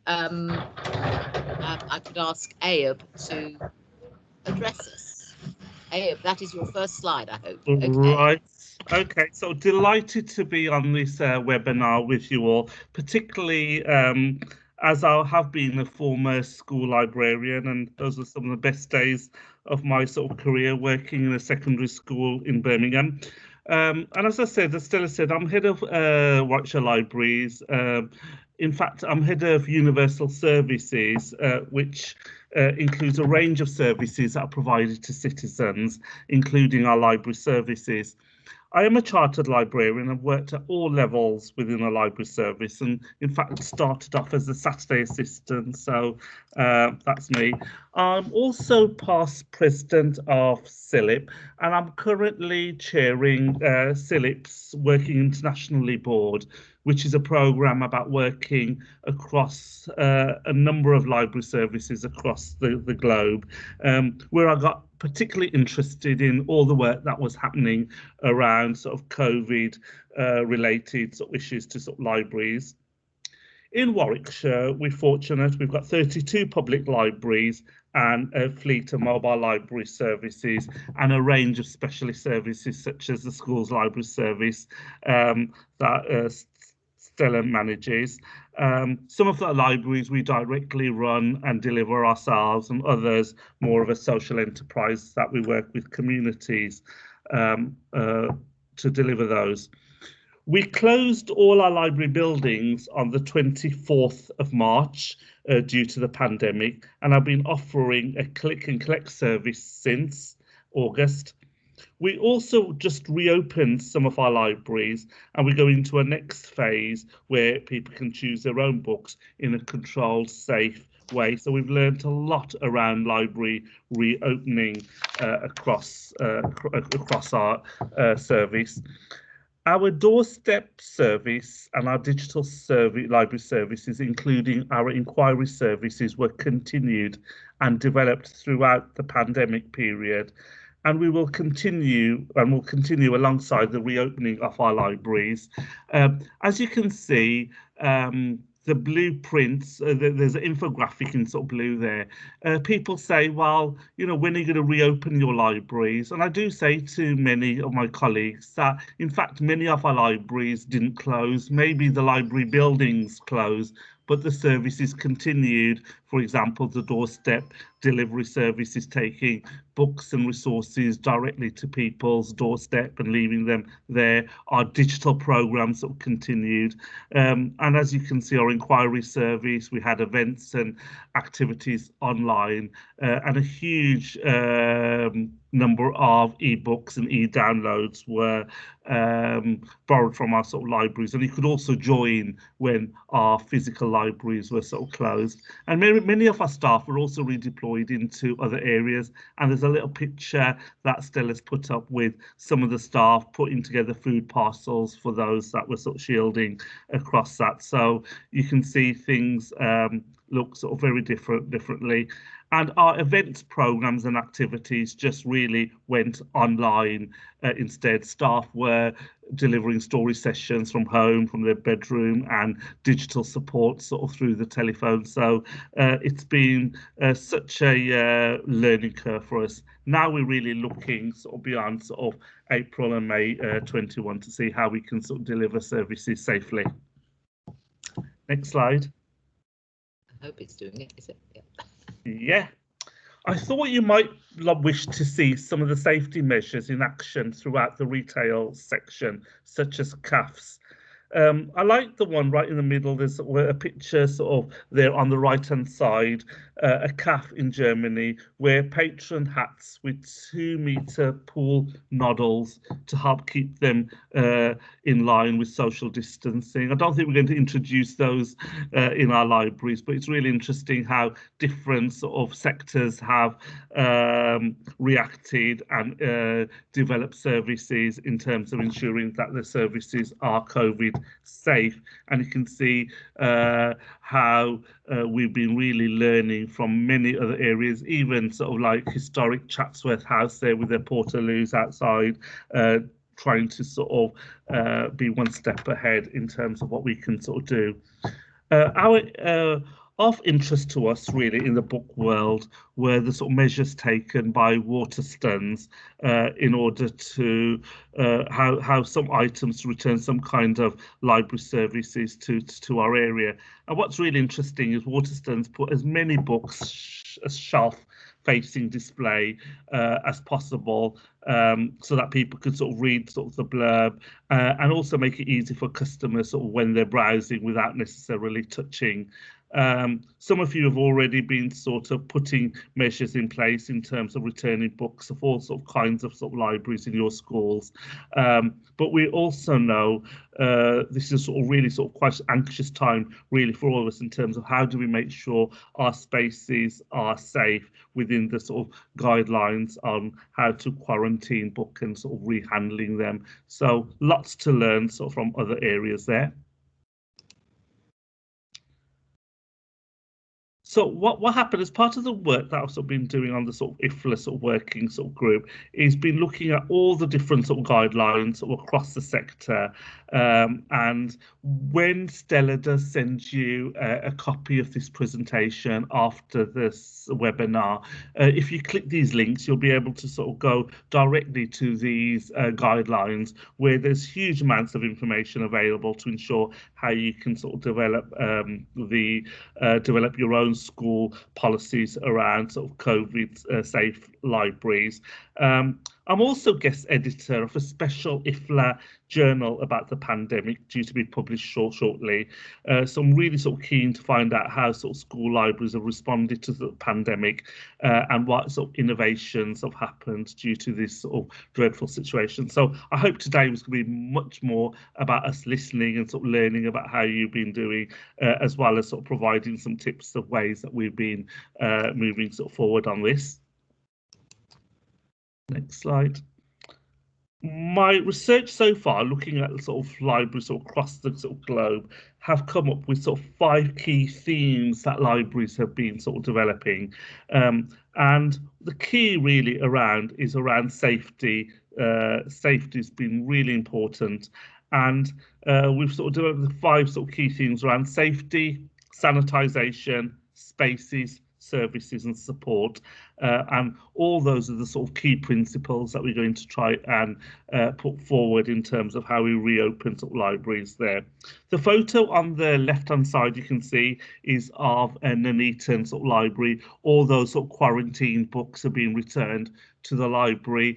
I could ask Ayub to address us. Ayub, that is your first slide, I hope. Okay. Right. Okay, so delighted to be on this webinar with you all, particularly as I have been a former school librarian, and those are some of the best days of my sort of career working in a secondary school in Birmingham. And as I said, as Stella said, I'm head of Warwickshire Libraries. In fact, I'm head of Universal Services, which includes a range of services that are provided to citizens, including our library services. I am a chartered librarian and worked at all levels within a library service, and in fact started off as a Saturday assistant, so that's me. I'm also past president of CILIP, and I'm currently chairing CILIP's Working Internationally Board, which is a programme about working across a number of library services across the globe, where I got particularly interested in all the work that was happening around sort of COVID related sort of issues to sort of libraries. In Warwickshire, we're fortunate, we've got 32 public libraries and a fleet of mobile library services and a range of specialist services such as the schools library service that Stella manages. Some of the libraries we directly run and deliver ourselves, and others more of a social enterprise that we work with communities to deliver those. We closed all our library buildings on the 24th of March due to the pandemic, and I've been offering a click and collect service since August. We also just reopened some of our libraries, and we go into a next phase where people can choose their own books in a controlled, safe way. So we've learned a lot around library reopening across our service. Our doorstep service and our digital library services, including our inquiry services, were continued and developed throughout the pandemic period. And we will continue alongside the reopening of our libraries. As you can see, the blueprints, there's an infographic in sort of blue there. People say, well, you know, when are you going to reopen your libraries? And I do say to many of my colleagues that, in fact, many of our libraries didn't close. Maybe the library buildings closed, but the services continued. For example, the doorstep delivery service is taking books and resources directly to people's doorstep and leaving them there. Our digital programs sort of continued. And as you can see, our inquiry service, we had events and activities online and a huge number of ebooks and e-downloads were borrowed from our sort of libraries, and you could also join when our physical libraries were sort of closed. And many of our staff were also redeployed into other areas, and there's a little picture that Stella's put up with some of the staff putting together food parcels for those that were sort of shielding across that. So you can see things look sort of very differently. And our events, programs and activities just really went online instead. Staff were delivering story sessions from home, from their bedroom, and digital support sort of through the telephone. So it's been such a learning curve for us. Now we're really looking sort of beyond sort of April and May 21 to see how we can sort of deliver services safely. Next slide. I hope it's doing it, is it? Yeah. Yeah, I thought you might wish to see some of the safety measures in action throughout the retail section, such as CAFs. I like the one right in the middle. There's a picture sort of there on the right-hand side, a CAF in Germany, where patron hats with 2-meter pool noddles to help keep them in line with social distancing. I don't think we're going to introduce those in our libraries, but it's really interesting how different sort of sectors have reacted and developed services in terms of ensuring that the services are COVID safe. And you can see how we've been really learning from many other areas, even sort of like historic Chatsworth House there with their portaloos outside, trying to sort of be one step ahead in terms of what we can sort of do. Of interest to us really in the book world were the sort of measures taken by Waterstones in order to how some items to return some kind of library services to our area. And what's really interesting is Waterstones put as many books as shelf facing display as possible, so that people could sort of read sort of the blurb and also make it easy for customers sort of when they're browsing without necessarily touching. Some of you have already been sort of putting measures in place in terms of returning books of all sort of kinds of sort of libraries in your schools. But we also know this is sort of really sort of quite an anxious time really for all of us in terms of how do we make sure our spaces are safe within the sort of guidelines on how to quarantine book and sort of rehandling them. So lots to learn sort of from other areas there. So what happened as part of the work that I've sort of been doing on the sort of IFLA sort of working sort of group is been looking at all the different sort of guidelines sort of across the sector. And when Stella does send you a copy of this presentation after this webinar, if you click these links, you'll be able to sort of go directly to these guidelines where there's huge amounts of information available to ensure how you can sort of develop develop your own school policies around sort of COVID safe libraries. I'm also guest editor of a special IFLA journal about the pandemic due to be published shortly. So I'm really sort of keen to find out how sort of school libraries have responded to the pandemic and what sort of innovations have happened due to this sort of dreadful situation. So I hope today was going to be much more about us listening and sort of learning about how you've been doing, as well as sort of providing some tips of ways that we've been moving sort of forward on this. Next slide. My research so far, looking at sort of libraries sort of across the sort of globe, have come up with sort of 5 key themes that libraries have been sort of developing. And the key really is around safety. Safety has been really important. And we've sort of developed the 5 sort of key themes around safety, sanitisation, spaces, services and support, and all those are the sort of key principles that we're going to try and put forward in terms of how we reopen sort of libraries there. The photo on the left hand side you can see is of a Nuneaton sort of library. All those sort of quarantine books are being returned to the library.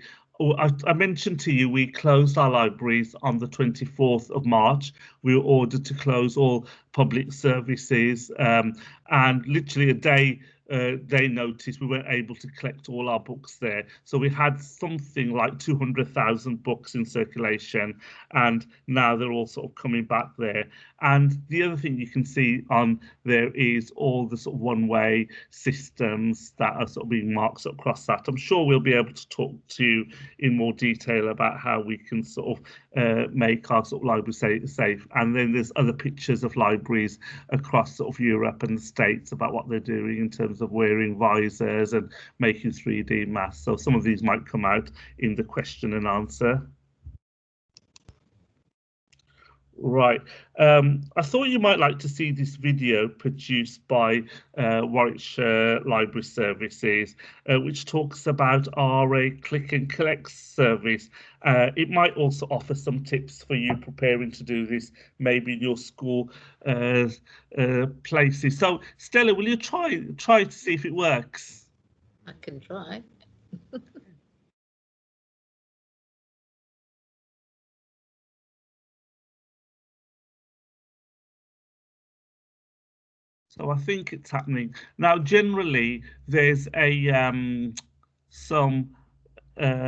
I mentioned to you we closed our libraries on the 24th of March. We were ordered to close all public services, and literally a day notice we weren't able to collect all our books there. So we had something like 200,000 books in circulation, and now they're all sort of coming back there. And the other thing you can see on there is all the sort of one-way systems that are sort of being marked across that. I'm sure we'll be able to talk to you in more detail about how we can sort of make our sort of library safe. And then there's other pictures of libraries across sort of Europe and the States about what they're doing in terms of wearing visors and making 3D masks. So some of these might come out in the question and answer. Right, I thought you might like to see this video produced by Warwickshire Library Services, which talks about our click and collect service. It might also offer some tips for you preparing to do this, maybe in your school places. So Stella, will you try to see if it works? I can try. So I think it's happening now. Generally, there's a some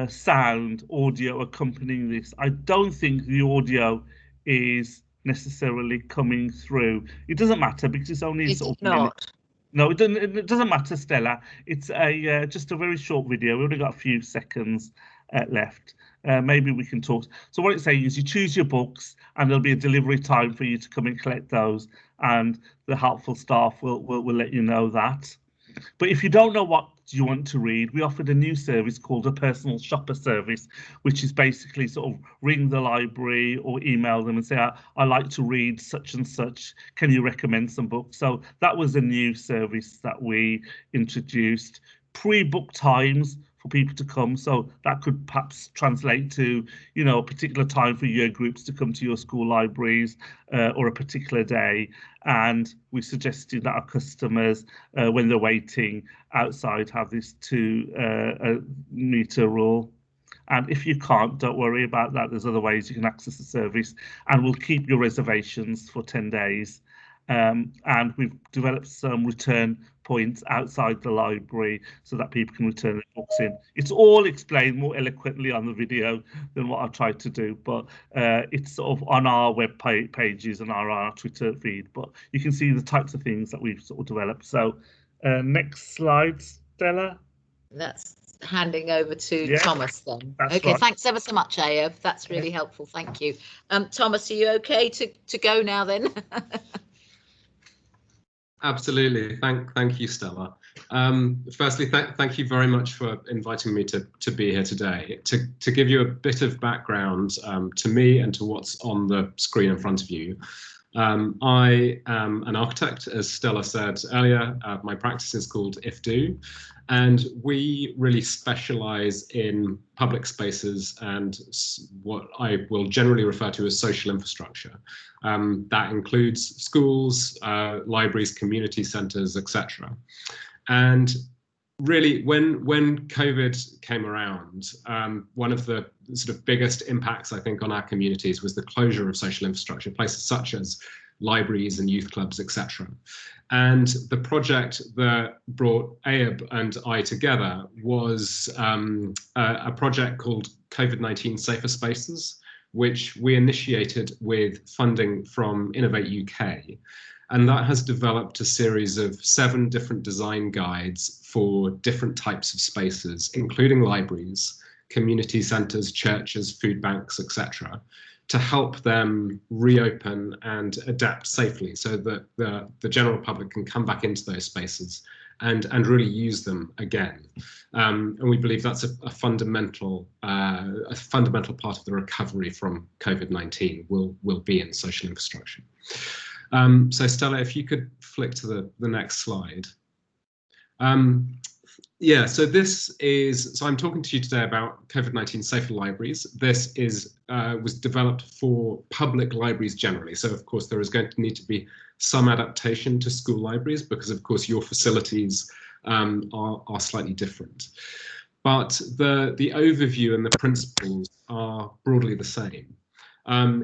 sound audio accompanying this. I don't think the audio is necessarily coming through. It doesn't matter because it's only Is sort it of minute. not? No, it doesn't matter, Stella. It's a just a very short video. We've only got a few seconds left. Maybe we can talk. So what it's saying is you choose your books and there'll be a delivery time for you to come and collect those, and the helpful staff will let you know that. But if you don't know what do you want to read? We offered a new service called a personal shopper service, which is basically sort of ring the library or email them and say, I like to read such and such. Can you recommend some books? So that was a new service that we introduced. Pre-book times for people to come, so that could perhaps translate to, you know, a particular time for year groups to come to your school libraries or a particular day. And we suggested that our customers, when they're waiting outside, have this 2-meter rule. And if you can't, don't worry about that. There's other ways you can access the service, and we'll keep your reservations for 10 days. And we've developed some return points outside the library so that people can return their books in. It's all explained more eloquently on the video than what I tried to do, but it's sort of on our web pages and our Twitter feed, but you can see the types of things that we've sort of developed. So next slide, Stella. That's handing over to Thomas then. Okay, right. Thanks ever so much, Ayub. That's really helpful. Thank you. Thomas, are you okay to go now then? Absolutely. Thank you, Stella. Firstly, thank you very much for inviting me to be here today. To give you a bit of background to me and to what's on the screen in front of you. I am an architect, as Stella said earlier. My practice is called IFDO, and we really specialize in public spaces and what I will generally refer to as social infrastructure. That includes schools, libraries, community centers, etc. And really, when COVID came around, one of the sort of biggest impacts, I think, on our communities was the closure of social infrastructure, places such as libraries and youth clubs, etc. And the project that brought Ayub and I together was a project called COVID-19 Safer Spaces, which we initiated with funding from Innovate UK. And that has developed a series of 7 different design guides for different types of spaces, including libraries, community centres, churches, food banks, etc., to help them reopen and adapt safely so that the general public can come back into those spaces and really use them again. And we believe that's a fundamental part of the recovery from COVID-19 will be in social infrastructure. So Stella, if you could flick to the next slide. Yeah, so I'm talking to you today about COVID-19 Safer Libraries. This was developed for public libraries generally. So of course there is going to need to be some adaptation to school libraries because of course your facilities are slightly different. But the overview and the principles are broadly the same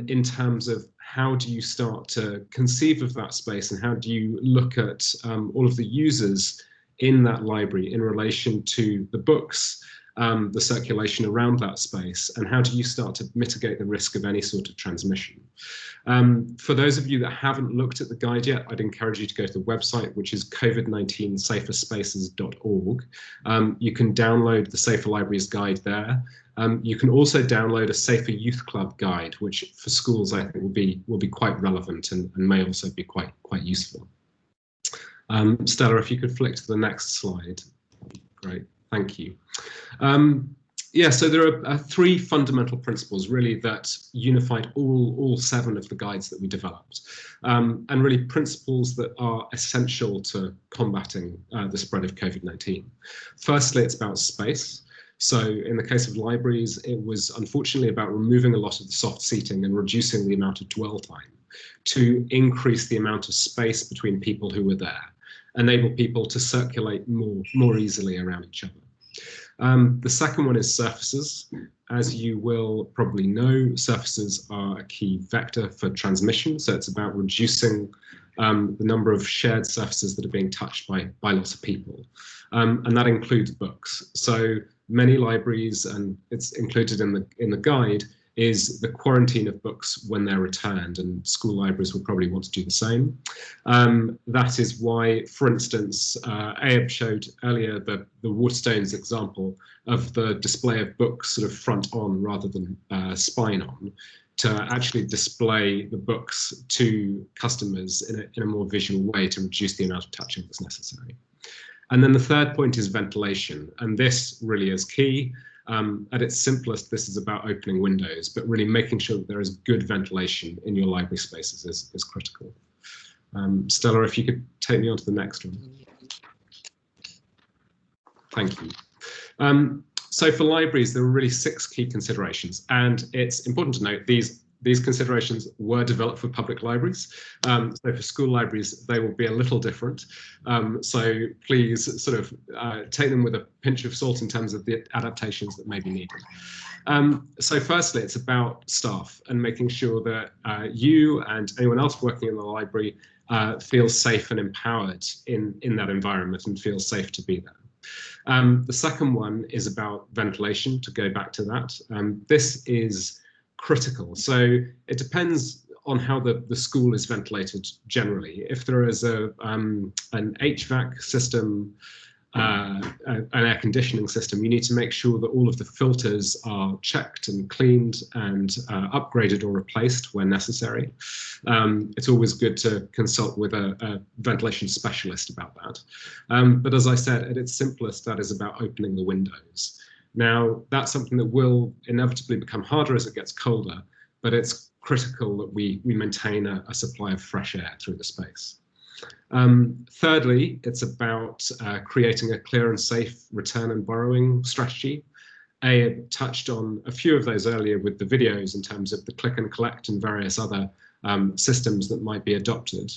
in terms of how do you start to conceive of that space and how do you look at all of the users in that library in relation to the books, the circulation around that space, and how do you start to mitigate the risk of any sort of transmission. For those of you that haven't looked at the guide yet, I'd encourage you to go to the website, which is covid19saferspaces.org. You can download the Safer Libraries Guide there. You can also download a Safer Youth Club guide, which for schools I think will be quite relevant and may also be quite useful. Stella, if you could flick to the next slide. Great, thank you. Yeah, so there are 3 fundamental principles really that unified all 7 of the guides that we developed, and really principles that are essential to combating the spread of COVID-19. Firstly, it's about space. So in the case of libraries, it was unfortunately about removing a lot of the soft seating and reducing the amount of dwell time to increase the amount of space between people who were there, enable people to circulate more easily around each other. The second one is surfaces. As you will probably know, surfaces are a key vector for transmission. So it's about reducing the number of shared surfaces that are being touched by lots of people. And that includes books. So many libraries, and it's included in the guide, is the quarantine of books when they're returned, and school libraries will probably want to do the same. That is why, for instance, Ayub showed earlier the Waterstones example of the display of books sort of front on rather than spine on, to actually display the books to customers in a more visual way to reduce the amount of touching that's necessary. And then the third point is ventilation, and this really is key. At its simplest, this is about opening windows, but really making sure that there is good ventilation in your library spaces is critical. Stella, if you could take me on to the next one. Thank you. So for libraries, there are really 6 key considerations, and it's important to note these considerations were developed for public libraries. So for school libraries, they will be a little different. So please sort of take them with a pinch of salt in terms of the adaptations that may be needed. So firstly, it's about staff and making sure that you and anyone else working in the library feels safe and empowered in that environment and feels safe to be there. The second one is about ventilation, to go back to that. This is critical. So it depends on how the school is ventilated generally. If there is an HVAC system, an air conditioning system, you need to make sure that all of the filters are checked and cleaned and upgraded or replaced where necessary. It's always good to consult with a ventilation specialist about that. But as I said, at its simplest, that is about opening the windows. Now, that's something that will inevitably become harder as it gets colder, but it's critical that we maintain a supply of fresh air through the space. Thirdly, it's about creating a clear and safe return and borrowing strategy. I touched on a few of those earlier with the videos in terms of the click and collect and various other systems that might be adopted.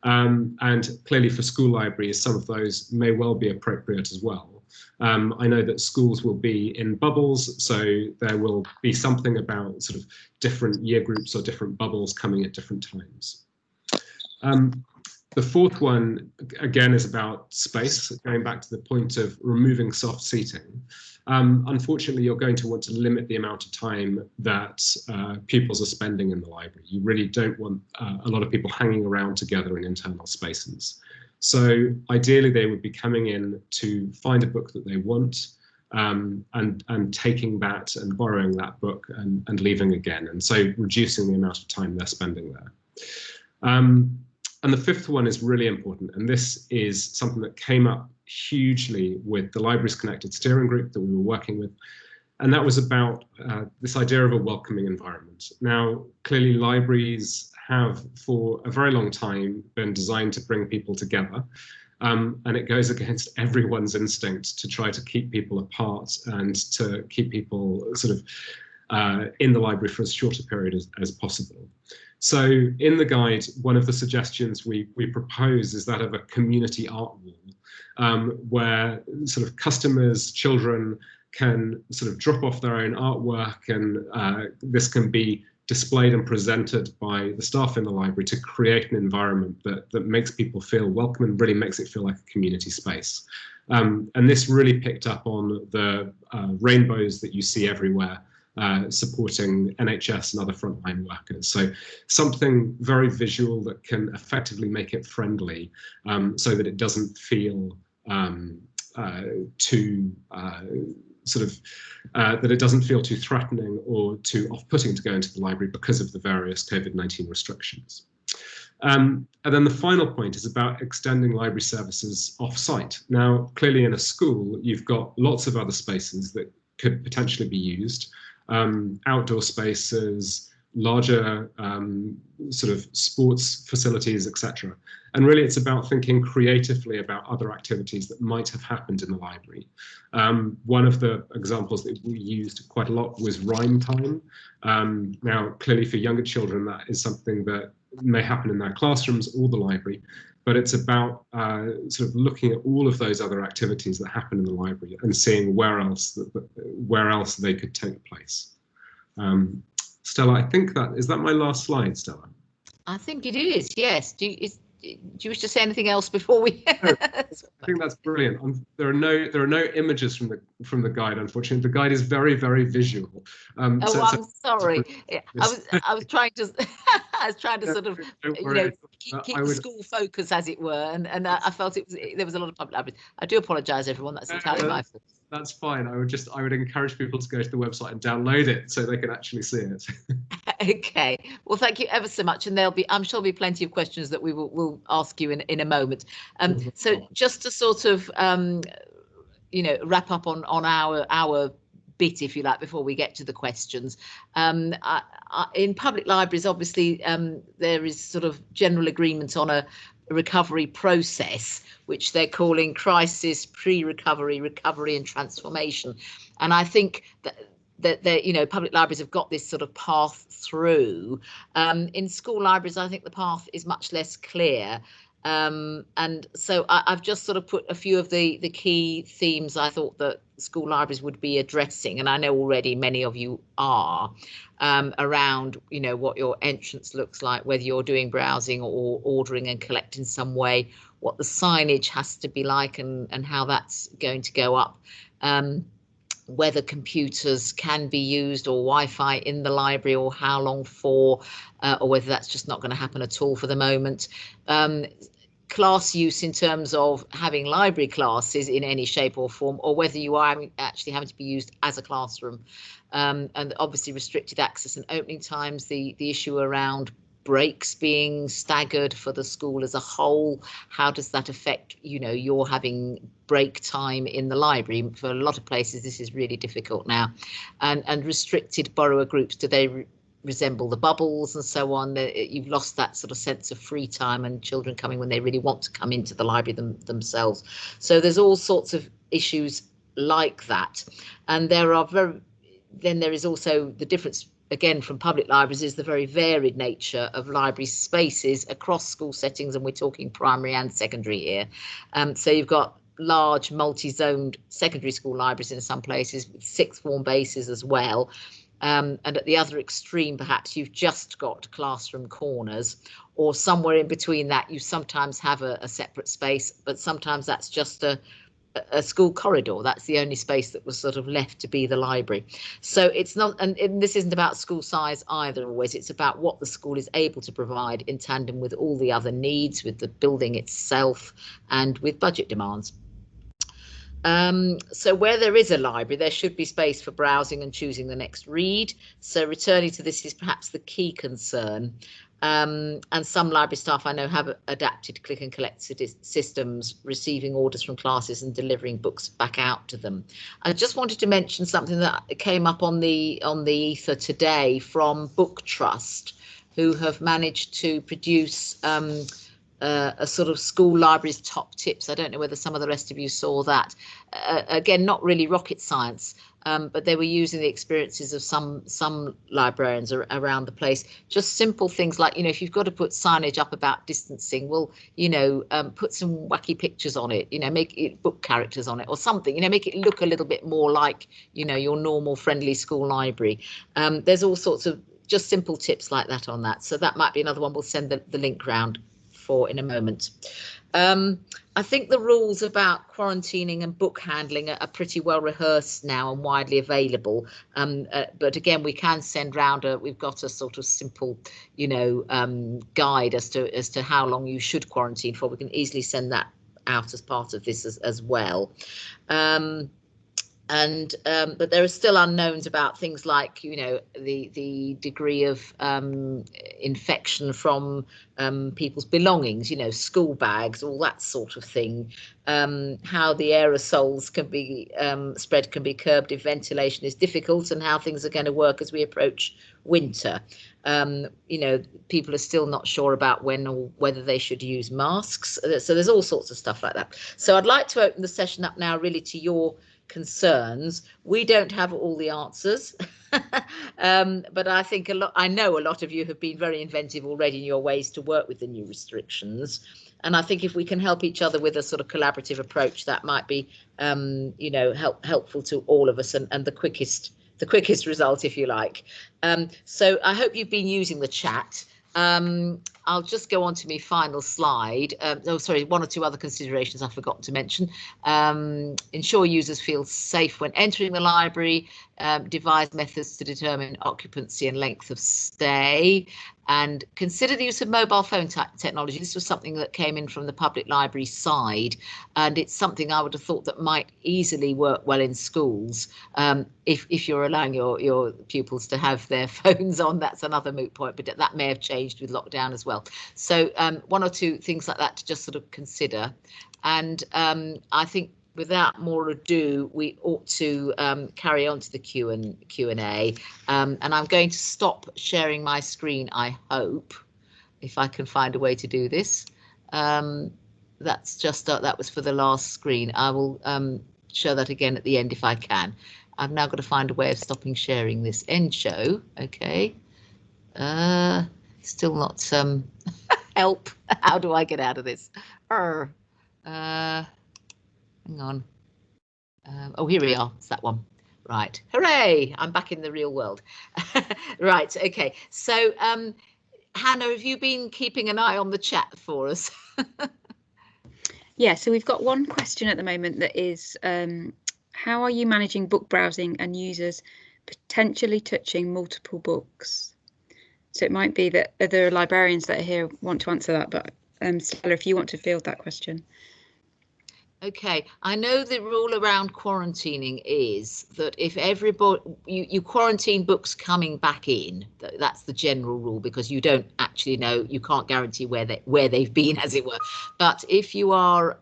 And clearly for school libraries, some of those may well be appropriate as well. I know that schools will be in bubbles, so there will be something about sort of different year groups or different bubbles coming at different times. The fourth one, again, is about space, going back to the point of removing soft seating. Unfortunately, you're going to want to limit the amount of time that pupils are spending in the library. You really don't want a lot of people hanging around together in internal spaces. So ideally, they would be coming in to find a book that they want and taking that and borrowing that book and leaving again. And so reducing the amount of time they're spending there. And the fifth one is really important, and this is something that came up hugely with the Libraries Connected steering group that we were working with, and that was about this idea of a welcoming environment. Now, clearly libraries have for a very long time been designed to bring people together, and it goes against everyone's instinct to try to keep people apart and to keep people sort of in the library for as short a period as possible. So in the guide, one of the suggestions we propose is that of a community art wall, where sort of customers, children can sort of drop off their own artwork, and this can be displayed and presented by the staff in the library to create an environment that makes people feel welcome and really makes it feel like a community space. And this really picked up on the rainbows that you see everywhere, supporting NHS and other frontline workers. So something very visual that can effectively make it friendly, so that it doesn't feel too that it doesn't feel too threatening or too off-putting to go into the library because of the various COVID-19 restrictions. And then the final point is about extending library services off-site. Now, clearly in a school, you've got lots of other spaces that could potentially be used. Outdoor spaces, larger sort of sports facilities, etc. And really it's about thinking creatively about other activities that might have happened in the library. One of the examples that we used quite a lot was rhyme time. Now, clearly for younger children, that is something that may happen in their classrooms or the library, but it's about sort of looking at all of those other activities that happen in the library and seeing where else they could take place. Stella, I think is that my last slide, Stella? I think it is, yes. Do you wish to say anything else before we? No, I think that's brilliant. There are no images from the guide, unfortunately. The guide is very, very visual. I'm sorry. I was trying to sort of keep the school focus, as it were, and I felt there was a lot of public libraries. I do apologise, everyone. That's entirely my fault. That's fine. I would encourage people to go to the website and download it so they can actually see it. Okay, well, thank you ever so much, and I'm sure there'll be plenty of questions that we'll ask you in a moment. So just to sort of wrap up on our bit, if you like, before we get to the questions. In public libraries, obviously, there is sort of general agreement on a recovery process, which they're calling crisis, pre-recovery, recovery and transformation. And I think that public libraries have got this sort of path through. In school libraries, I think the path is much less clear. And so I've just sort of put a few of the key themes I thought that school libraries would be addressing, and I know already many of you are, around what your entrance looks like, whether you're doing browsing or ordering and collect in some way, what the signage has to be like and how that's going to go up, whether computers can be used or Wi-Fi in the library or how long for, or whether that's just not going to happen at all for the moment. Class use in terms of having library classes in any shape or form, or whether you are actually having to be used as a classroom, and obviously restricted access and opening times, the issue around breaks being staggered for the school as a whole. How does that affect you're having break time in the library? For a lot of places this is really difficult now, and restricted borrower groups, do they resemble the bubbles and so on? You've lost that sort of sense of free time and children coming when they really want to come into the library themselves. So there's all sorts of issues like that, and then there is also the difference again from public libraries is the very varied nature of library spaces across school settings, and we're talking primary and secondary here. So you've got large multi-zoned secondary school libraries in some places with sixth form bases as well. And at the other extreme, perhaps you've just got classroom corners, or somewhere in between that you sometimes have a separate space, but sometimes that's just a school corridor. That's the only space that was sort of left to be the library. So it's not, and this isn't about school size either always, it's about what the school is able to provide in tandem with all the other needs, with the building itself and with budget demands. So where there is a library, there should be space for browsing and choosing the next read. So returning to this is perhaps the key concern. And some library staff I know have adapted click and collect systems, receiving orders from classes and delivering books back out to them. I just wanted to mention something that came up on the ether today from Book Trust, who have managed to produce a sort of school libraries top tips. I don't know whether some of the rest of you saw that. Again, not really rocket science, but they were using the experiences of some librarians around the place. Just simple things like, if you've got to put signage up about distancing, well, put some wacky pictures on it, make it book characters on it or something, make it look a little bit more like, your normal friendly school library. There's all sorts of just simple tips like that on that. So that might be another one. We'll send the link round for in a moment. I think the rules about quarantining and book handling are pretty well rehearsed now and widely available. But again, we can send round we've got a sort of simple, guide as to how long you should quarantine for. We can easily send that out as part of this as well. But there are still unknowns about things like, the degree of infection from people's belongings, school bags, all that sort of thing. How the aerosols can be spread can be curbed if ventilation is difficult, and how things are going to work as we approach winter. People are still not sure about when or whether they should use masks. So there's all sorts of stuff like that. So I'd like to open the session up now really to your concerns. We don't have all the answers, but I think I know a lot of you have been very inventive already in your ways to work with the new restrictions, and I think if we can help each other with a sort of collaborative approach, that might be helpful to all of us, and the quickest result, if you like. So I hope you've been using the chat. I'll just go on to my final slide. One or two other considerations I've forgotten to mention. Ensure users feel safe when entering the library. Devise methods to determine occupancy and length of stay. and consider the use of mobile phone technology. This was something that came in from the public library side, and it's something I would have thought that might easily work well in schools. If you're allowing your pupils to have their phones on, that's another moot point, but that may have changed with lockdown as well. So one or two things like that to just sort of consider. And I think without more ado, we ought to carry on to the Q&A. And I'm going to stop sharing my screen, I hope, if I can find a way to do this. That's just, that was for the last screen. I will show that again at the end if I can. I've now got to find a way of stopping sharing this end show. Okay. Still not help. How do I get out of this? Hang on. Oh, here we are. It's that one. Right. Hooray! I'm back in the real world. Right. OK. So, Hannah, have you been keeping an eye on the chat for us? Yeah. So we've got one question at the moment that is, how are you managing book browsing and users potentially touching multiple books? So it might be that other librarians that are here want to answer that, but Stella, if you want to field that question. Okay, I know the rule around quarantining is that if everybody, you quarantine books coming back in, that's the general rule, because you don't actually know, you can't guarantee where they've been, as it were. But if you are,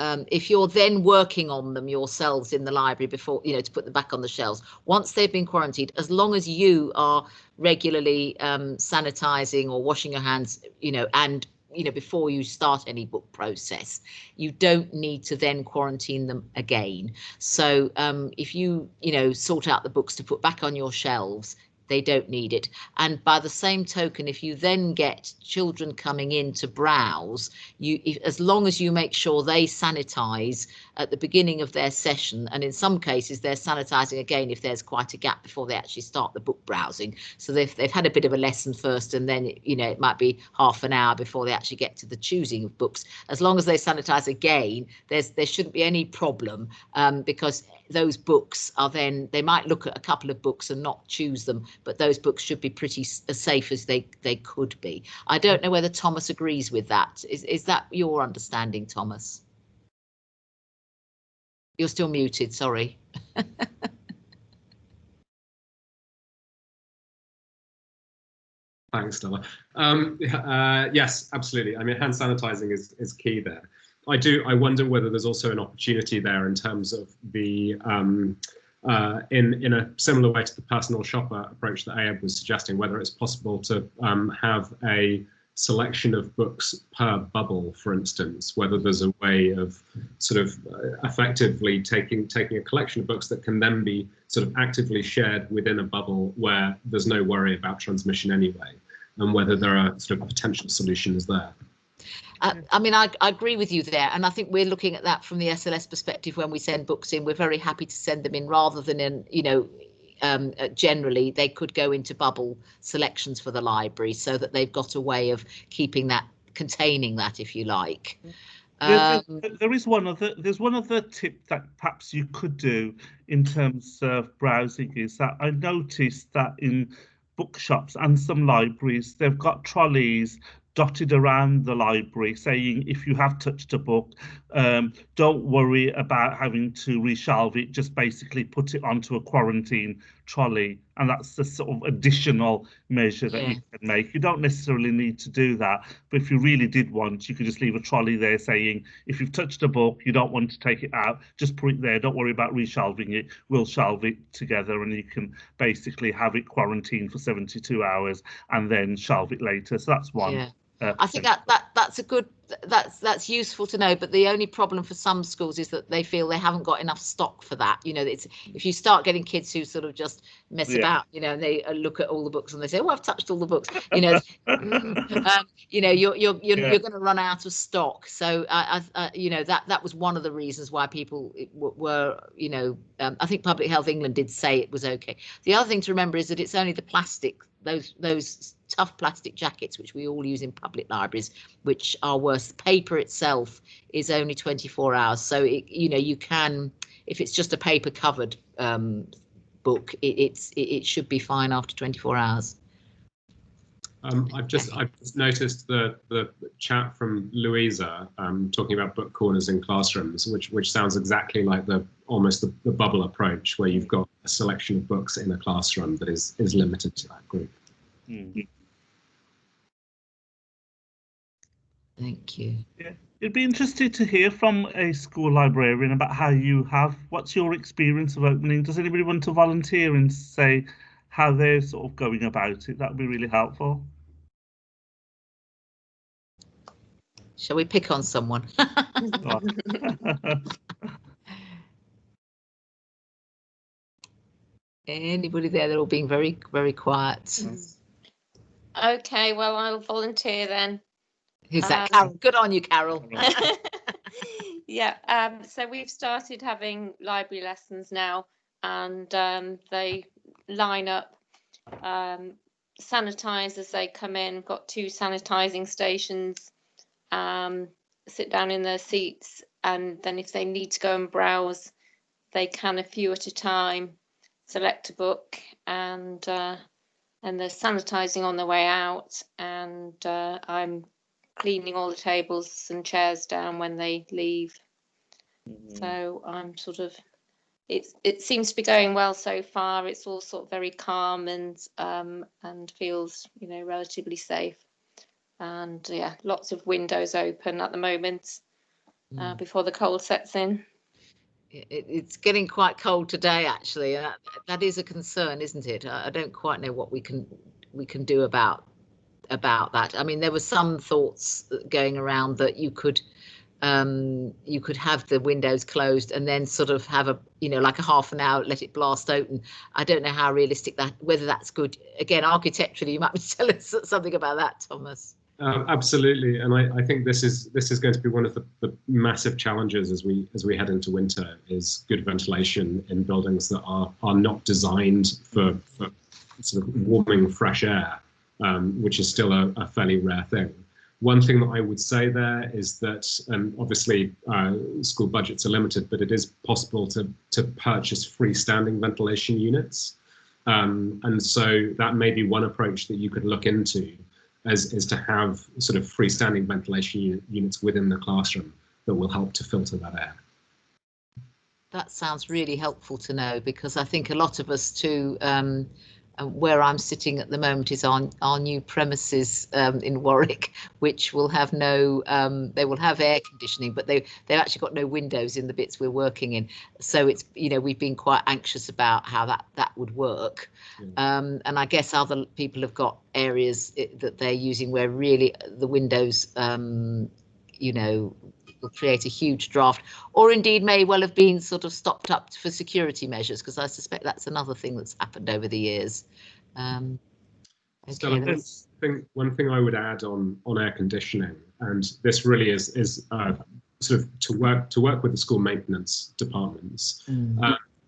if you're then working on them yourselves in the library before, to put them back on the shelves, once they've been quarantined, as long as you are regularly sanitizing or washing your hands, and before you start any book process, you don't need to then quarantine them again. So if you sort out the books to put back on your shelves, they don't need it. And by the same token, if you then get children coming in to browse, as long as you make sure they sanitize at the beginning of their session, and in some cases they're sanitizing again if there's quite a gap before they actually start the book browsing. So they've had a bit of a lesson first, and then it might be half an hour before they actually get to the choosing of books. As long as they sanitize again, there shouldn't be any problem, because those books are then, they might look at a couple of books and not choose them, but those books should be pretty as safe as they could be. I don't know whether Thomas agrees with that. Is that your understanding, Thomas? You're still muted, sorry. Thanks, Stella. Yes, absolutely. I mean, hand sanitizing is key there. I wonder whether there's also an opportunity there in terms of the in a similar way to the personal shopper approach that Ayab was suggesting, whether it's possible to have a selection of books per bubble, for instance, whether there's a way of sort of effectively taking a collection of books that can then be sort of actively shared within a bubble where there's no worry about transmission anyway, and whether there are sort of potential solutions there. I mean, I agree with you there, and I think we're looking at that from the SLS perspective. When we send books in, we're very happy to send them in rather than in, generally they could go into bubble selections for the library, so that they've got a way of keeping that, containing that, if you like. There's one other tip that perhaps you could do in terms of browsing, is that I noticed that in bookshops and some libraries, they've got trolleys dotted around the library saying, if you have touched a book, don't worry about having to reshelve it, just basically put it onto a quarantine trolley. And that's the sort of additional measure that you can make. You don't necessarily need to do that, but if you really did want, you could just leave a trolley there saying, if you've touched a book, you don't want to take it out, just put it there, don't worry about reshelving it, we'll shelve it together, and you can basically have it quarantined for 72 hours and then shelve it later. So that's one. Yeah. I think that's a good, that's useful to know, but the only problem for some schools is that they feel they haven't got enough stock for that. It's, if you start getting kids who sort of just mess about, and they look at all the books and they say, oh, I've touched all the books, you're going to run out of stock. So that was one of the reasons why people were, I think Public Health England did say it was okay. The other thing to remember is that it's only the plastic, those tough plastic jackets, which we all use in public libraries, which are worse. The paper itself is only 24 hours. So, you can, if it's just a paper covered book, it should be fine after 24 hours. I've just noticed the chat from Louisa talking about book corners in classrooms, which sounds exactly like almost the bubble approach, where you've got a selection of books in a classroom that is limited to that group. Thank you. Yeah. It'd be interesting to hear from a school librarian about what's your experience of opening. Does anybody want to volunteer and say how they're sort of going about it? That would be really helpful. Shall we pick on someone? Anybody there? They're all being very, very quiet. Okay, well, I'll volunteer then. Who's that? Carol. Good on you, Carol. Yeah, so we've started having library lessons now, and they line up, sanitize as they come in. Got 2 sanitizing stations, sit down in their seats, and then if they need to go and browse, they can a few at a time, select a book, and they're sanitizing on the way out, and I'm cleaning all the tables and chairs down when they leave. So I'm sort of, it seems to be going well so far. It's all sort of very calm and feels, you know, relatively safe. And yeah, lots of windows open at the moment before the cold sets in. It's getting quite cold today, actually. That is a concern, isn't it? I don't quite know what we can do about that. I mean, there were some thoughts going around that you could have the windows closed and then sort of have like a half an hour, let it blast open. I don't know how realistic whether that's good. Again, architecturally, you might be telling us something about that, Thomas. Absolutely, and I think this is going to be one of the massive challenges as we head into winter, is good ventilation in buildings that are not designed for sort of warming fresh air, which is still a fairly rare thing. One thing that I would say there is that, obviously school budgets are limited, but it is possible to purchase freestanding ventilation units, and so that may be one approach that you could look into. Is to have sort of freestanding ventilation units within the classroom that will help to filter that air. That sounds really helpful to know, because I think a lot of us too, where I'm sitting at the moment is on our new premises in Warwick, which will have they will have air conditioning, but they've actually got no windows in the bits we're working in. So it's, we've been quite anxious about how that would work. Yeah. And I guess other people have got areas that they're using where really the windows, will create a huge draft, or indeed may well have been sort of stopped up for security measures, because I suspect that's another thing that's happened over the years. Okay, one thing I would add on air conditioning, and this really is sort of to work with the school maintenance departments,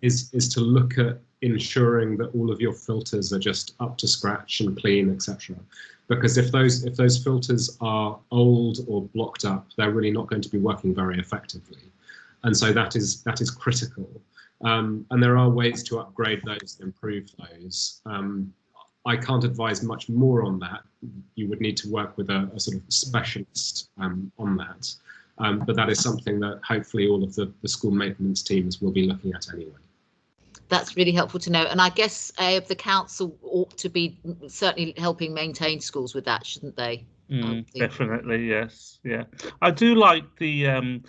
is to look at ensuring that all of your filters are just up to scratch and clean, etc. Because if those filters are old or blocked up, they're really not going to be working very effectively, and so that is critical. And there are ways to upgrade those, improve those. I can't advise much more on that. You would need to work with a sort of specialist on that. But that is something that hopefully all of the school maintenance teams will be looking at anyway. That's really helpful to know. And I guess the council ought to be certainly helping maintain schools with that, shouldn't they? Definitely, yes. Yeah. I do like the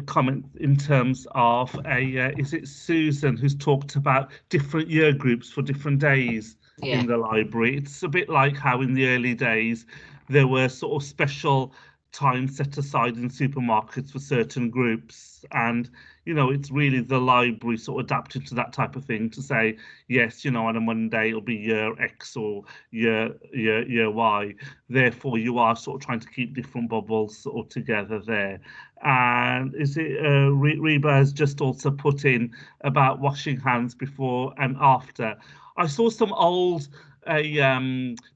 comment in terms of is it Susan who's talked about different year groups for different days in the library. It's a bit like how in the early days there were sort of special time set aside in supermarkets for certain groups, and it's really the library sort of adapted to that type of thing to say, yes, on a Monday it'll be year X or year Y, therefore you are sort of trying to keep different bubbles sort of together there. And is it Reba has just also put in about washing hands before and after. I saw some old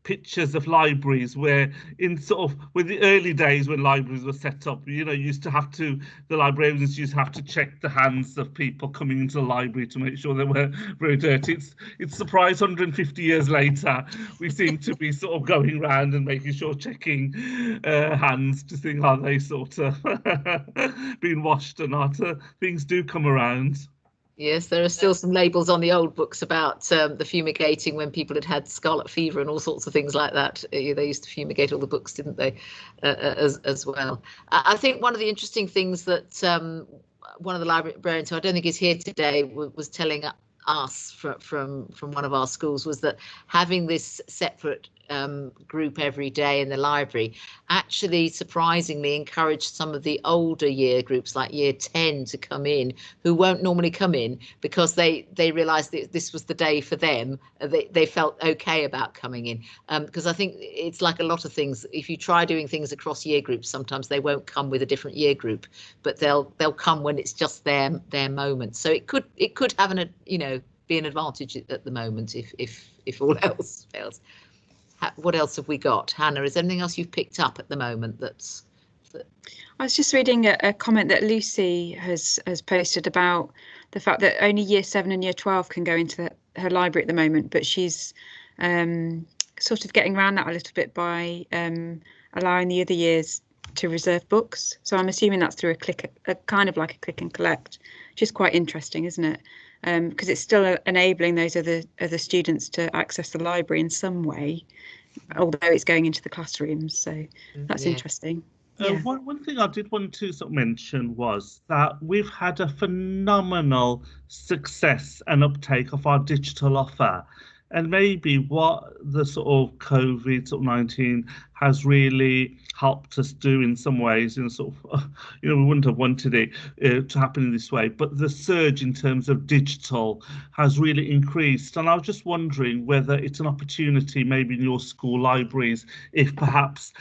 pictures of libraries where in sort of with the early days when libraries were set up, you know, the librarians used to have to check the hands of people coming into the library to make sure they were very dirty. It's surprised 150 years later we seem to be sort of going around and making sure, checking hands to think, are they sort of being washed or not. Things do come around. Yes, there are still some labels on the old books about the fumigating when people had scarlet fever and all sorts of things like that. They used to fumigate all the books, didn't they, as well. I think one of the interesting things that one of the librarians, who I don't think is here today, was telling us from one of our schools, was that having this separate group every day in the library actually surprisingly encouraged some of the older year groups like year 10 to come in, who won't normally come in, because they realized that this was the day for them. They felt okay about coming in, because I think it's like a lot of things. If you try doing things across year groups, sometimes they won't come with a different year group, but they'll come when it's just their moment. So it could have an, you know, be an advantage at the moment if all else fails. What else have we got? Hannah, is there anything else you've picked up at the moment that's... I was just reading a comment that Lucy has posted about the fact that only year 7 and year 12 can go into her library at the moment, but she's sort of getting around that a little bit by allowing the other years to reserve books. So I'm assuming that's through a kind of like a click and collect, which is quite interesting, isn't it? Because it's still enabling those other students to access the library in some way, although it's going into the classrooms. So that's interesting. Yeah. One thing I did want to sort of mention was that we've had a phenomenal success and uptake of our digital offer. And maybe what the sort of COVID-19 has really helped us do in some ways, in sort of, you know, we wouldn't have wanted it to happen in this way, but the surge in terms of digital has really increased. And I was just wondering whether it's an opportunity maybe in your school libraries, if perhaps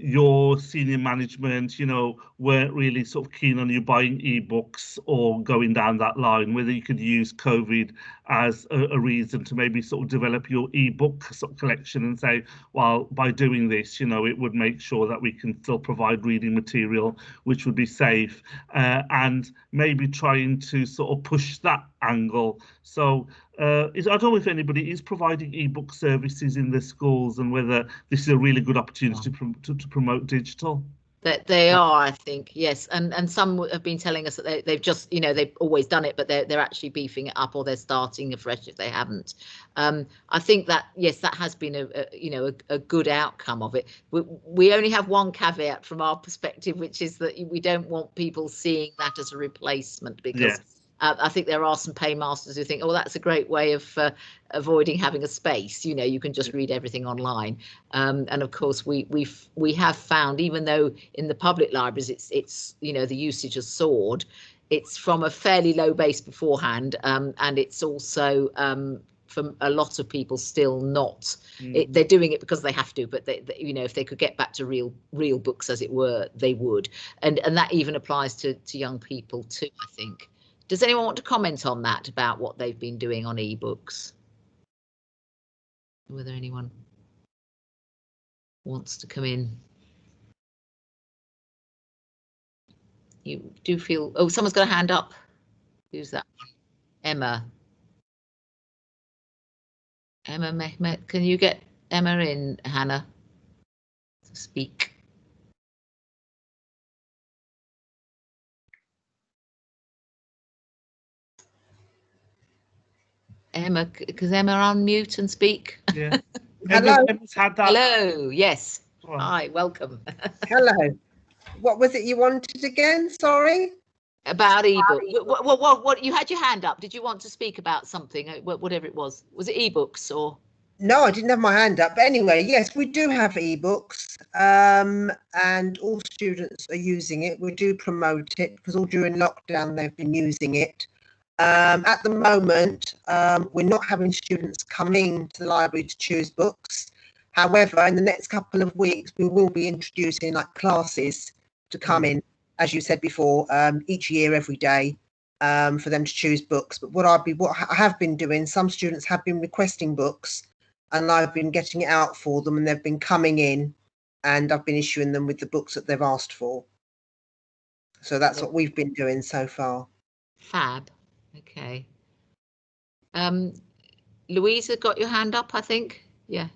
your senior management, you know, weren't really sort of keen on you buying ebooks or going down that line, whether you could use COVID as a reason to maybe sort of develop your ebook sort of collection and say, well, by doing this, you know, it would make sure that we can still provide reading material which would be safe, and maybe trying to sort of push that angle. So I don't know if anybody is providing ebook services in the schools and whether this is a really good opportunity to promote digital. That they are, I think, yes, and some have been telling us that they've just, you know, they've always done it, but they're actually beefing it up, or they're starting afresh if they haven't. I think that, yes, that has been a good outcome of it. We only have one caveat from our perspective, which is that we don't want people seeing that as a replacement, because yes. I think there are some paymasters who think, oh, that's a great way of avoiding having a space. You know, you can just read everything online. And of course, we have found, even though in the public libraries, it's you know, the usage has soared, it's from a fairly low base beforehand, and it's also for a lot of people still not. They're doing it because they have to, but they, you know, if they could get back to real books, as it were, they would. And that even applies to young people too, I think. Does anyone want to comment on that, about what they've been doing on ebooks? Whether anyone wants to come in? You do feel, oh, someone's got a hand up. Who's that? Emma. Emma Mehmet, can you get Emma in, Hannah, to speak? Emma, because Emma unmute and speak. Yeah. Hello. Emma's had that. Hello. Yes. Well, hi. Welcome. Hello. What was it you wanted again? Sorry. About ebook. What? You had your hand up. Did you want to speak about something? Whatever it was. Was it ebooks or? No, I didn't have my hand up. But anyway, yes, we do have ebooks, and all students are using it. We do promote it because all during lockdown they've been using it. At the moment, we're not having students coming to the library to choose books. However, in the next couple of weeks, we will be introducing like classes to come in, as you said before, each year, every day, for them to choose books. But what I have been doing, some students have been requesting books, and I've been getting it out for them, and they've been coming in, and I've been issuing them with the books that they've asked for. So that's what we've been doing so far. Fab. Okay. Louisa, got your hand up, I think. Yeah.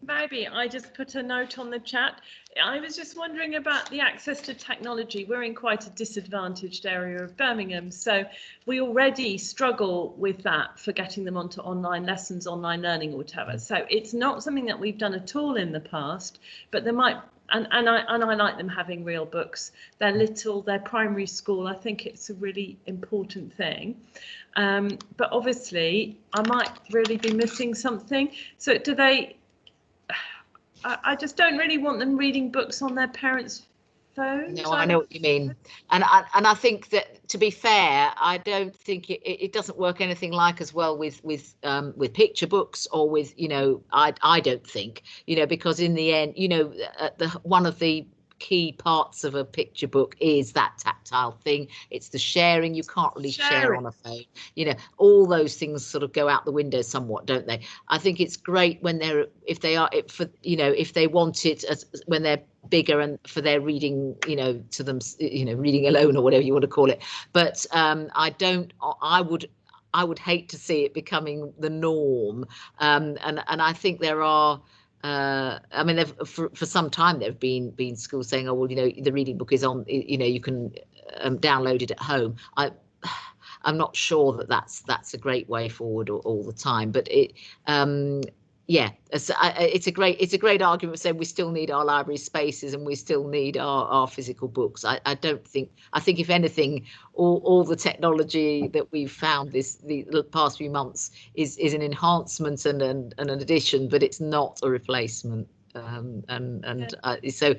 Maybe I just put a note on the chat. I was just wondering about the access to technology. We're in quite a disadvantaged area of Birmingham, so we already struggle with that for getting them onto online lessons, online learning or whatever. So it's not something that we've done at all in the past, but there might, and I like them having real books. They're little, they're primary school. I think it's a really important thing. But obviously I might really be missing something. So do they, I just don't really want them reading books on their parents' phones. No, I know what you mean, and I think that, to be fair, I don't think it doesn't work anything like as well with picture books or with, you know, I don't think, you know, because in the end, you know, one of the key parts of a picture book is that tactile thing. It's the sharing. You can't really share on a phone. You know, all those things sort of go out the window somewhat, don't they? I think it's great when if they want it when they're bigger and for their reading, you know, to them, you know, reading alone or whatever you want to call it. But I would hate to see it becoming the norm. And I think there are. I mean, for some time there have been schools saying, oh well, you know, the reading book is on, you know, you can download it at home. I'm not sure that that's a great way forward all the time, but yeah, it's a great argument saying we still need our library spaces and we still need our physical books. I think if anything, all the technology that we've found the past few months is an enhancement and an addition, but it's not a replacement. So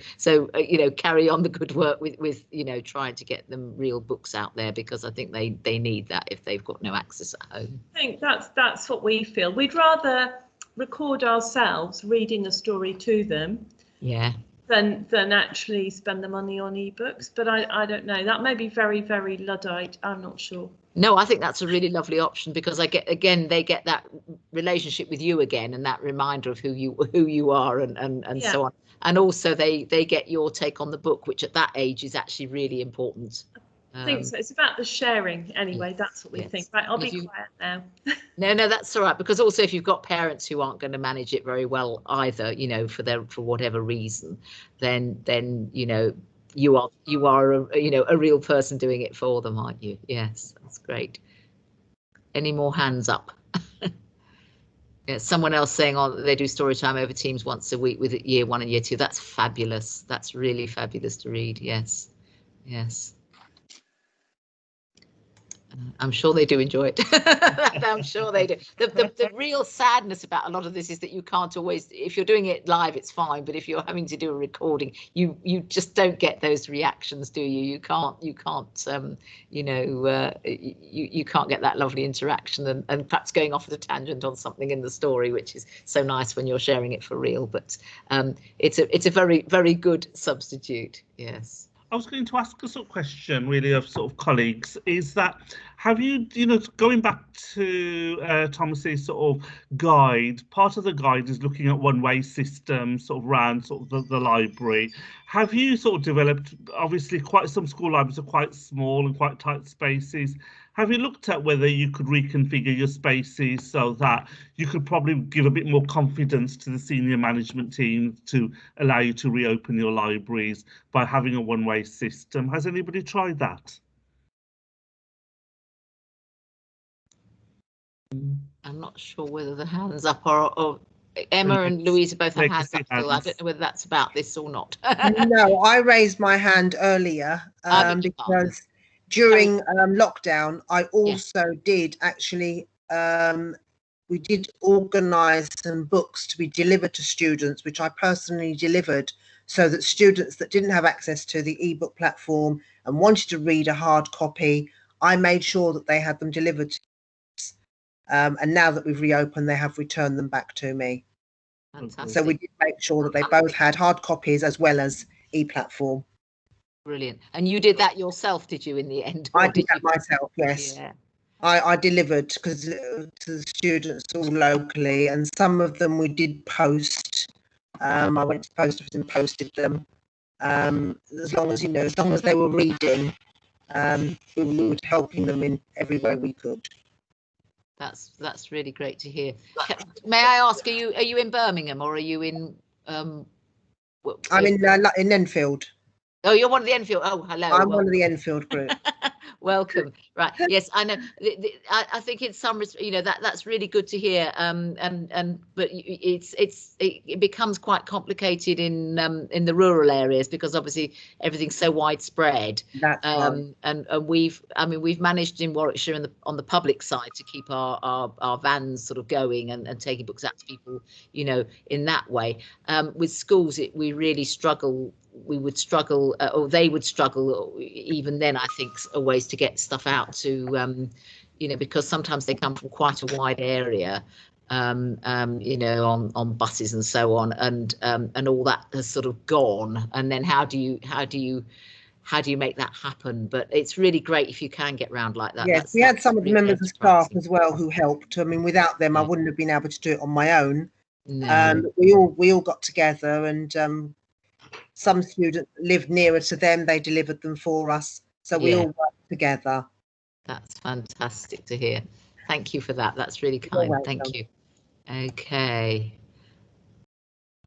you know, carry on the good work with you know, trying to get them real books out there, because I think they need that if they've got no access at home. I think that's what we feel. We'd rather record ourselves reading a story to them, yeah, than actually spend the money on ebooks. But I don't know, that may be very, very Luddite. I'm not sure. No, I think that's a really lovely option, because they get that relationship with you again, and that reminder of who you are and yeah, so on. And also they get your take on the book, which at that age is actually really important. I think so. It's about the sharing anyway. Yes, that's what we think. Right, I'll be quiet now. No, that's all right, because also if you've got parents who aren't going to manage it very well either, you know, for whatever reason, then you know, you are a real person doing it for them, aren't you? Yes, that's great. Any more hands up? Yeah, someone else saying, oh, they do story time over Teams once a week with year 1 and year 2. That's fabulous. That's really fabulous to read. Yes. I'm sure they do enjoy it. I'm sure they do. The real sadness about a lot of this is that you can't always, if you're doing it live, it's fine, but if you're having to do a recording, you just don't get those reactions, do you? You can't you can't get that lovely interaction and perhaps going off at a tangent on something in the story, which is so nice when you're sharing it for real. But it's a very, very good substitute. Yes. I was going to ask a sort of question, really, of sort of colleagues, is that have you, you know, going back to Thomas's sort of guide, part of the guide is looking at one-way systems sort of around sort of the library. Have you sort of developed, obviously quite some school libraries are quite small and quite tight spaces. Have you looked at whether you could reconfigure your spaces so that you could probably give a bit more confidence to the senior management team to allow you to reopen your libraries by having a one-way system? Has anybody tried that? I'm not sure whether the hands up or Emma and Louisa both have hands up still. I don't know whether that's about this or not. No, I raised my hand earlier because during lockdown, I also did actually, we did organise some books to be delivered to students, which I personally delivered, so that students that didn't have access to the ebook platform and wanted to read a hard copy, I made sure that they had them delivered to us. And now that we've reopened, they have returned them back to me. Fantastic. So we did make sure that they both had hard copies as well as e-platform. Brilliant. And you did that yourself, did you, in the end? I did that myself, yes. Yeah. I delivered because to the students all locally, and some of them we did post. I went to the post office and posted them. As long as as long as they were reading, we were helping them in every way we could. That's really great to hear. May I ask, are you in Birmingham or are you in? I'm in Enfield. Oh, you're one of the Enfield. Oh, hello. I'm one of the Enfield group. Welcome. Right. Yes, I know. I think in some, that's really good to hear. But it becomes quite complicated in the rural areas because obviously everything's so widespread. That's right. And we've managed in Warwickshire on the public side to keep our vans sort of going and taking books out to people, in that way. With schools, we really struggle. We would struggle, or they would struggle, even then, I think, ways to get stuff out to, because sometimes they come from quite a wide area, on buses and so on, and all that has sort of gone. And then how do you make that happen? But it's really great if you can get round like that. Yes, we had some of the members of staff as well who helped. I mean, without them, I wouldn't have been able to do it on my own. No. We all got together, and some students lived nearer to them. They delivered them for us, so we all worked together. That's fantastic to hear. Thank you for that. That's really kind. Thank you. Okay.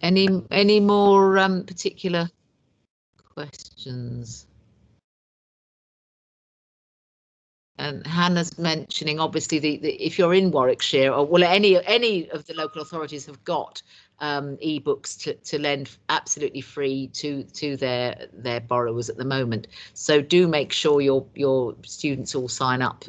Any more particular questions? And Hannah's mentioning, obviously, if you're in Warwickshire, or well, any of the local authorities have got ebooks to lend absolutely free to their borrowers at the moment. So do make sure your students all sign up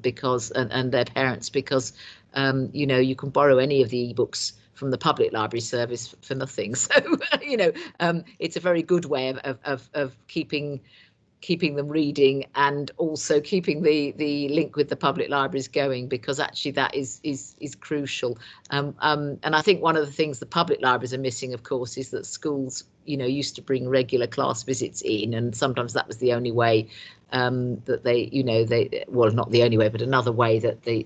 because and their parents, because you can borrow any of the ebooks from the public library service for nothing. So it's a very good way of keeping them reading, and also keeping the link with the public libraries going, because actually that is crucial. And I think one of the things the public libraries are missing, of course, is that schools used to bring regular class visits in, and sometimes that was the only way that they well, not the only way, but another way that the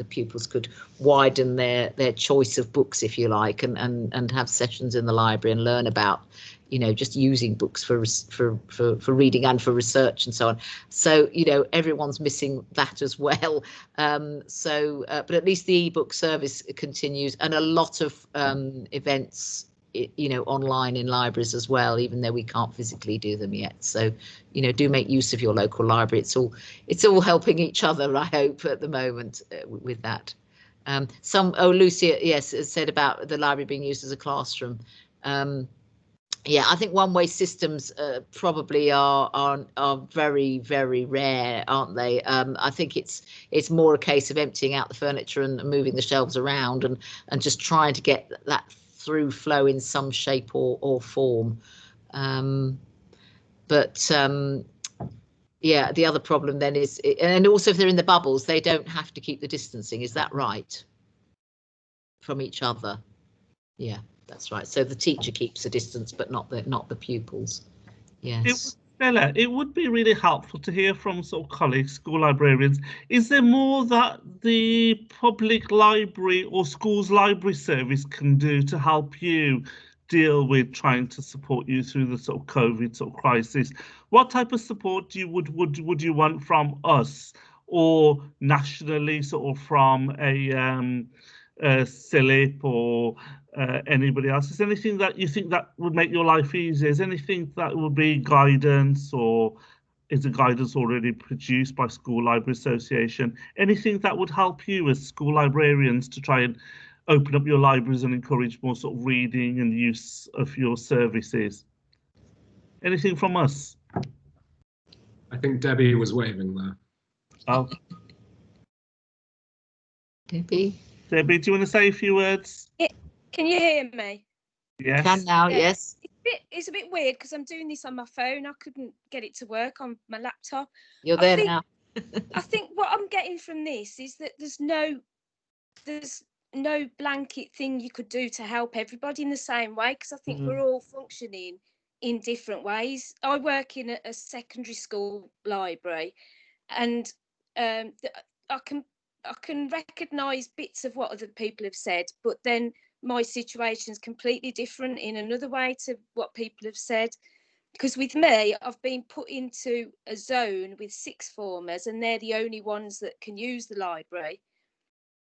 pupils could widen their choice of books, if you like, and have sessions in the library and learn about just using books for reading and for research and so on. So everyone's missing that as well. But at least the ebook service continues, and a lot of events online in libraries as well, even though we can't physically do them yet. So do make use of your local library. It's all helping each other, I hope, at the moment with that. Lucy, yes, has said about the library being used as a classroom. Yeah, I think one-way systems probably are very, very rare, aren't they? I think it's more a case of emptying out the furniture and moving the shelves around and just trying to get that through flow in some shape or form. Yeah, the other problem then is, and also if they're in the bubbles, they don't have to keep the distancing. Is that right? From each other? Yeah. That's right. So the teacher keeps a distance, but not the pupils. Yes. Stella, it would be really helpful to hear from sort of colleagues, school librarians. Is there more that the public library or school's library service can do to help you deal with trying to support you through the sort of COVID sort of crisis? What type of support would you want from us, or nationally, sort of from a CILIP or anybody else? Is there anything that you think that would make your life easier? Is there anything that would be guidance, or is the guidance already produced by School Library Association? Anything that would help you as school librarians to try and open up your libraries and encourage more sort of reading and use of your services? Anything from us? I think Debbie was waving there. Oh. Debbie, do you want to say a few words? Can you hear me? Yes. Can now, yes. It's a bit weird because I'm doing this on my phone. I couldn't get it to work on my laptop. You're there now. I think what I'm getting from this is that there's no blanket thing you could do to help everybody in the same way, because I think we're all functioning in different ways. I work in a secondary school library, and I can recognise bits of what other people have said, but then my situation's completely different in another way to what people have said. Because with me, I've been put into a zone with sixth formers, and they're the only ones that can use the library.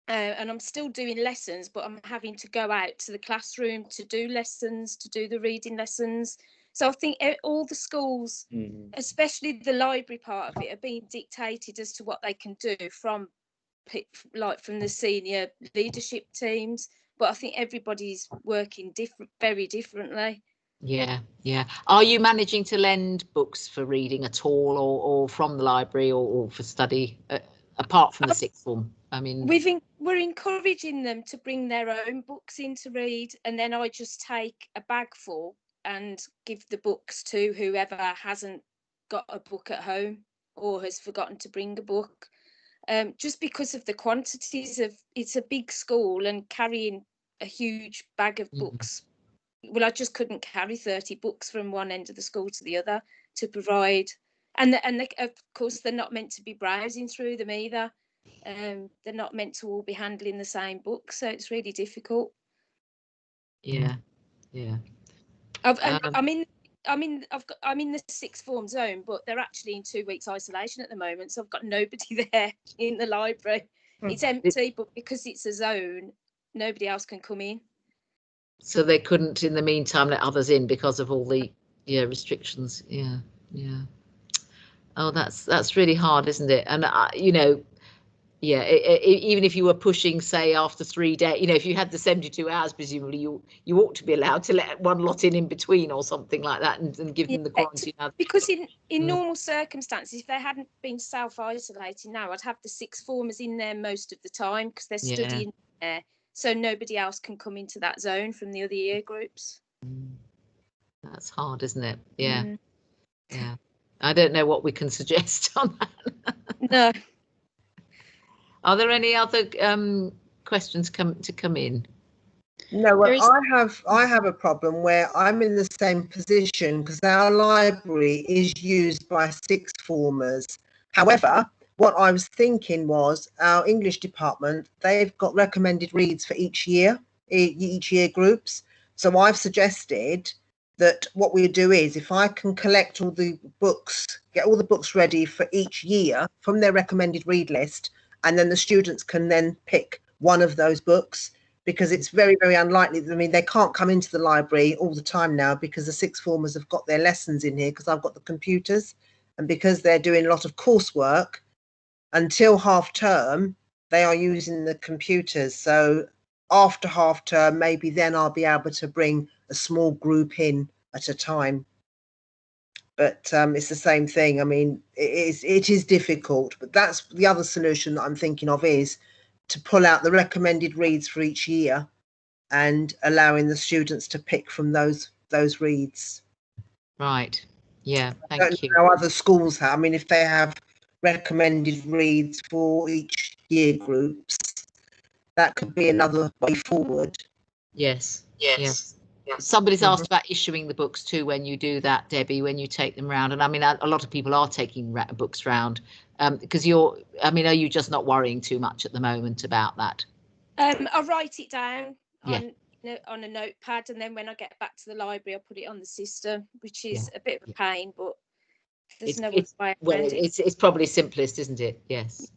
And I'm still doing lessons, but I'm having to go out to the classroom to do lessons, to do the reading lessons. So I think all the schools, especially the library part of it, are being dictated as to what they can do from the senior leadership teams. But I think everybody's working very differently. Yeah, yeah. Are you managing to lend books for reading at all, or from the library, or for study, apart from the sixth form? I mean, we're encouraging them to bring their own books in to read, and then I just take a bag full and give the books to whoever hasn't got a book at home or has forgotten to bring a book. Just because of the quantities of, it's a big school, and carrying a huge bag of books. Well, I just couldn't carry 30 books from one end of the school to the other to provide. And of course, they're not meant to be browsing through them either. They're not meant to all be handling the same book, so it's really difficult. Yeah, yeah. I'm in the sixth form zone, but they're actually in 2 weeks isolation at the moment, so I've got nobody there in the library. It's empty, but because it's a zone, nobody else can come in. So they couldn't, in the meantime, let others in because of all the restrictions. Yeah. Oh, that's really hard, isn't it? And yeah, even if you were pushing, say, after 3 days, if you had the 72 hours, presumably you ought to be allowed to let one lot in between or something like that, and give them the quarantine. Because in normal circumstances, if they hadn't been self-isolating now, I'd have the sixth formers in there most of the time because they're studying there, so nobody else can come into that zone from the other year groups. That's hard, isn't it? Yeah. Yeah. I don't know what we can suggest on that. No. Are there any other questions come in? No, well, I have a problem where I'm in the same position because our library is used by sixth formers. However, what I was thinking was our English department, they've got recommended reads for each year groups. So I've suggested that what we do is, if I can collect all the books, get all the books ready for each year from their recommended read list, and then the students can then pick one of those books, because it's very, very unlikely. I mean, they can't come into the library all the time now because the sixth formers have got their lessons in here because I've got the computers, and because they're doing a lot of coursework until half term, they are using the computers. So after half term, maybe then I'll be able to bring a small group in at a time. But it's the same thing. I mean, it is difficult, but that's the other solution that I'm thinking of, is to pull out the recommended reads for each year and allowing the students to pick from those reads. Right. Yeah. I don't know how other schools have. I mean, if they have recommended reads for each year groups, that could be another way forward. Yes. Somebody's asked about issuing the books too when you do that, Debbie, when you take them round. And I mean, a lot of people are taking books round because are you just not worrying too much at the moment about that? I write it down on a notepad, and then when I get back to the library, I put it on the system, which is a bit of a pain, but there's no way around it. It's probably simplest, isn't it? Yes.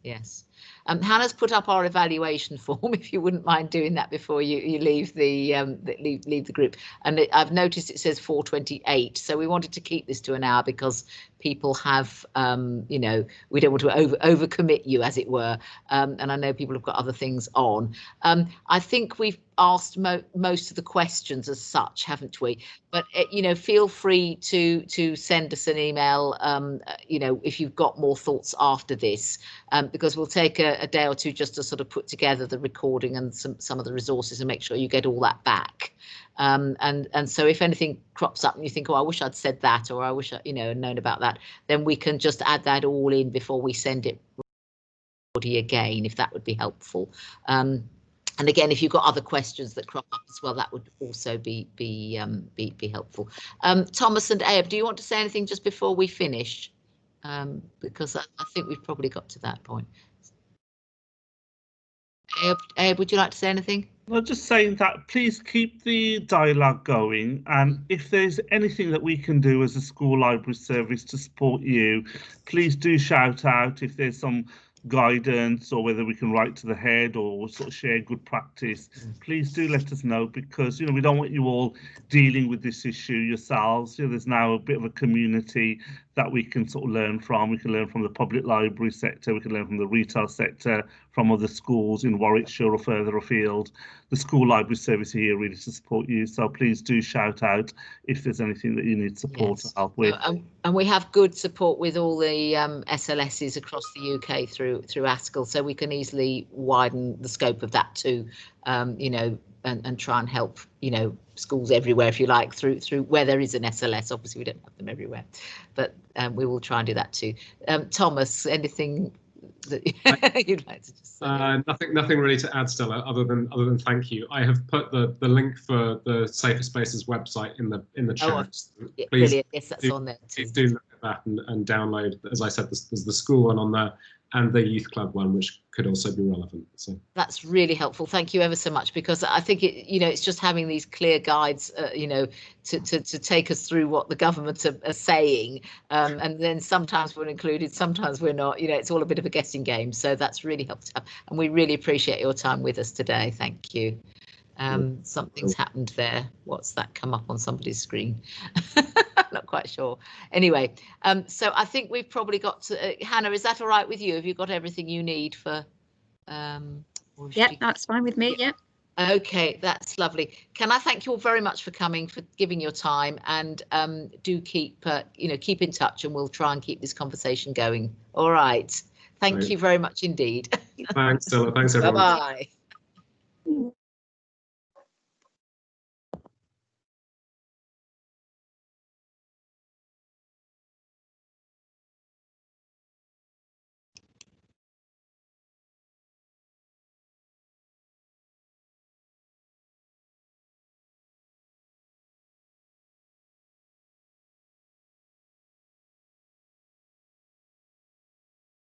Hannah's put up our evaluation form, if you wouldn't mind doing that before you leave the leave the group. And I've noticed it says 4:28, so we wanted to keep this to an hour because people have we don't want to overcommit you, as it were, and I know people have got other things on. I think we've asked most of the questions as such, haven't we? But feel free to send us an email if you've got more thoughts after this, because we'll take a day or two just to sort of put together the recording and some of the resources and make sure you get all that back. And so if anything crops up and you think, oh, I wish I'd said that, or I wish I known about that, then we can just add that all in before we send it again, if that would be helpful. And again, if you've got other questions that crop up as well, that would also be helpful. Thomas and Abe, do you want to say anything just before we finish? because I think we've probably got to that point. Abe, would you like to say anything? I'm just saying that please keep the dialogue going, and if there's anything that we can do as a school library service to support you, please do shout out if there's some guidance, or whether we can write to the head or sort of share good practice. Please do let us know, because we don't want you all dealing with this issue yourselves. There's now a bit of a community that we can sort of learn from. We can learn from the public library sector, we can learn from the retail sector, from other schools in Warwickshire or further afield. The school library service here really to support you, so please do shout out if there's anything that you need support to help with. And we have good support with all the SLSs across the UK through ASCL, so we can easily widen the scope of that too, and try and help schools everywhere, if you like, through where there is an SLS. Obviously we don't have them everywhere, but we will try and do that too. Thomas, anything that you'd like to just say? Nothing really to add, Stella, other than thank you. I have put the link for the Safer Spaces website in the chat. Oh, yeah, brilliant. Yes, that's on there too. Do look at that and download. As I said, there's the school one on there, and the youth club one, which could also be relevant. So that's really helpful. Thank you ever so much, because I think it's just having these clear guides, to take us through what the government are saying, and then sometimes we're included, sometimes we're not. It's all a bit of a guessing game. So that's really helpful, and we really appreciate your time with us today. Thank you. Something's happened there. What's that come up on somebody's screen? Not quite sure. Anyway, so I think we've probably got to, Hannah, is that all right with you? Have you got everything you need for? Yeah, that's fine with me. Yeah. Okay, that's lovely. Can I thank you all very much for coming, for giving your time, and do keep keep in touch, and we'll try and keep this conversation going. All right. Thank you very much indeed. Thanks, Stella. Thanks, everyone. Bye-bye.